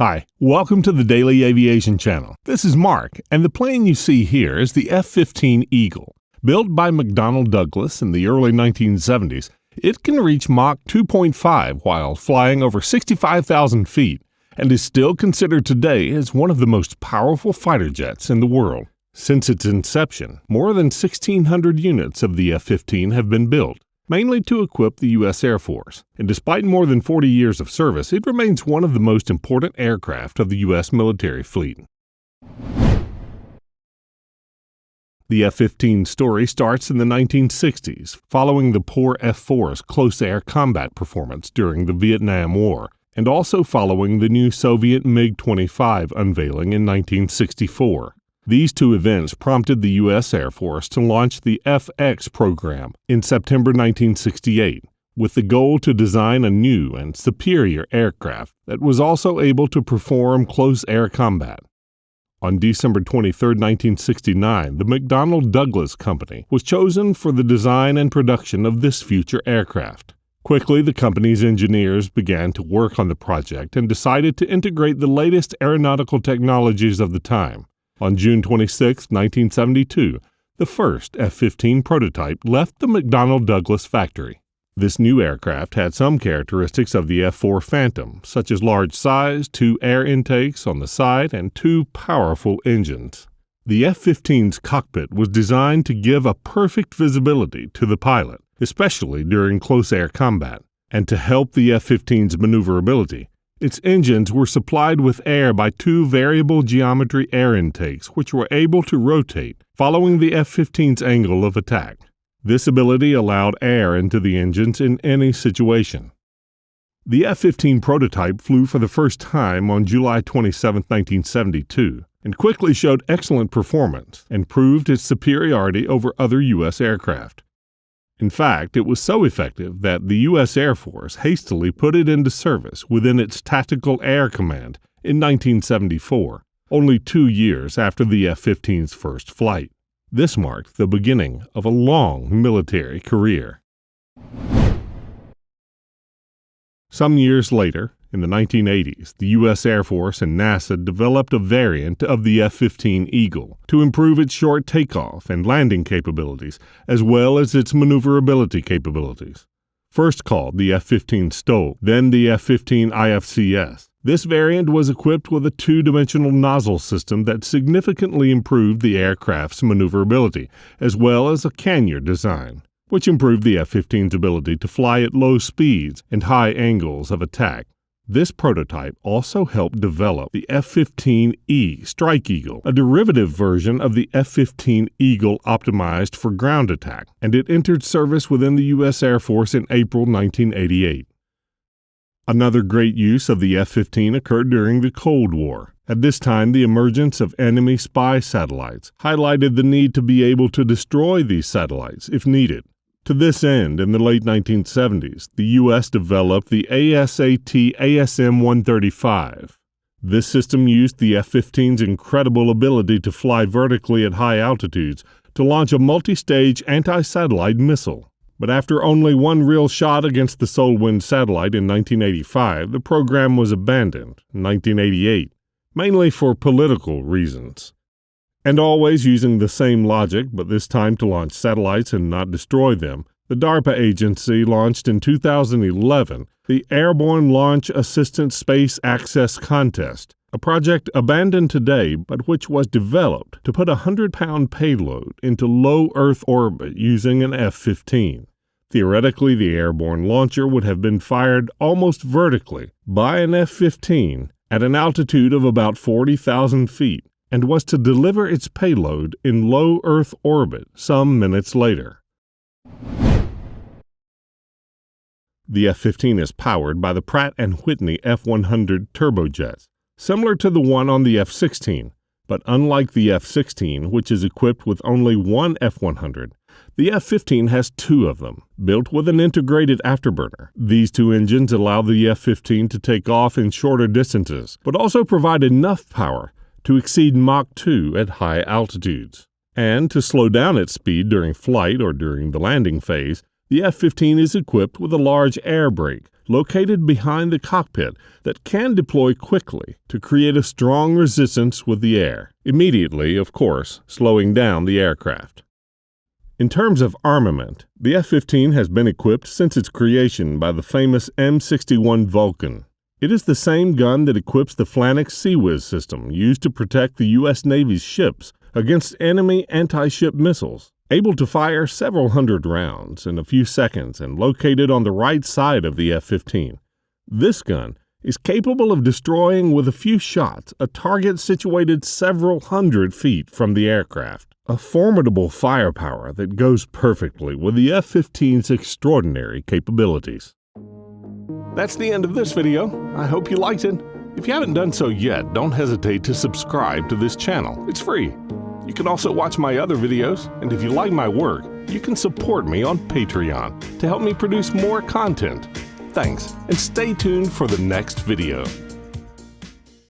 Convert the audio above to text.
Hi, welcome to the Daily Aviation Channel. This is Mark, and the plane you see here is the F-15 Eagle. Built by McDonnell Douglas in the early 1970s, it can reach Mach 2.5 while flying over 65,000 feet, and is still considered today as one of the most powerful fighter jets in the world. Since its inception, more than 1,600 units of the F-15 have been built, mainly to equip the U.S. Air Force, and despite more than 40 years of service, it remains one of the most important aircraft of the U.S. military fleet. The F-15 story starts in the 1960s, following the poor F-4's close air combat performance during the Vietnam War, and also following the new Soviet MiG-25 unveiling in 1964. These two events prompted the U.S. Air Force to launch the FX program in September 1968, with the goal to design a new and superior aircraft that was also able to perform close air combat. On December 23, 1969, the McDonnell Douglas Company was chosen for the design and production of this future aircraft. Quickly, the company's engineers began to work on the project and decided to integrate the latest aeronautical technologies of the time. On June 26, 1972, the first F-15 prototype left the McDonnell Douglas factory. This new aircraft had some characteristics of the F-4 Phantom, such as large size, 2 air intakes on the side, and 2 powerful engines. The F-15's cockpit was designed to give a perfect visibility to the pilot, especially during close air combat, and to help the F-15's maneuverability. Its engines were supplied with air by 2 variable geometry air intakes which were able to rotate, following the F-15's angle of attack. This ability allowed air into the engines in any situation. The F-15 prototype flew for the first time on July 27, 1972, and quickly showed excellent performance and proved its superiority over other U.S. aircraft. In fact, it was so effective that the U.S. Air Force hastily put it into service within its Tactical Air Command in 1974, only 2 years after the F-15's first flight. This marked the beginning of a long military career. Some years later, in the 1980s, the U.S. Air Force and NASA developed a variant of the F-15 Eagle to improve its short takeoff and landing capabilities, as well as its maneuverability capabilities. First called the F-15 Stoke, then the F-15 IFCS, this variant was equipped with a 2-dimensional nozzle system that significantly improved the aircraft's maneuverability, as well as a canyon design, which improved the F-15's ability to fly at low speeds and high angles of attack. This prototype also helped develop the F-15E Strike Eagle, a derivative version of the F-15 Eagle optimized for ground attack, and it entered service within the U.S. Air Force in April 1988. Another great use of the F-15 occurred during the Cold War. At this time, the emergence of enemy spy satellites highlighted the need to be able to destroy these satellites if needed. To this end, in the late 1970s, the U.S. developed the ASAT ASM-135. This system used the F-15's incredible ability to fly vertically at high altitudes to launch a multi-stage anti-satellite missile. But after only one real shot against the Solwind satellite in 1985, the program was abandoned in 1988, mainly for political reasons. And always using the same logic, but this time to launch satellites and not destroy them, the DARPA agency launched in 2011 the Airborne Launch Assistance Space Access Contest, a project abandoned today but which was developed to put a 100-pound payload into low Earth orbit using an F-15. Theoretically, the airborne launcher would have been fired almost vertically by an F-15 at an altitude of about 40,000 feet, and was to deliver its payload in low Earth orbit some minutes later. The F-15 is powered by the Pratt & Whitney F-100 turbojets, similar to the one on the F-16, but unlike the F-16, which is equipped with only one F-100, the F-15 has 2 of them, built with an integrated afterburner. These 2 engines allow the F-15 to take off in shorter distances, but also provide enough power to exceed Mach 2 at high altitudes. And to slow down its speed during flight or during the landing phase, the F-15 is equipped with a large air brake, located behind the cockpit that can deploy quickly to create a strong resistance with the air, immediately, of course, slowing down the aircraft. In terms of armament, the F-15 has been equipped since its creation by the famous M61 Vulcan. It is the same gun that equips the Flanax Sea-Whiz system used to protect the U.S. Navy's ships against enemy anti-ship missiles, able to fire several hundred rounds in a few seconds and located on the right side of the F-15. This gun is capable of destroying with a few shots a target situated several hundred feet from the aircraft, a formidable firepower that goes perfectly with the F-15's extraordinary capabilities. That's the end of this video. I hope you liked it. If you haven't done so yet, don't hesitate to subscribe to this channel. It's free. You can also watch my other videos, and if you like my work, you can support me on Patreon to help me produce more content. Thanks, and stay tuned for the next video.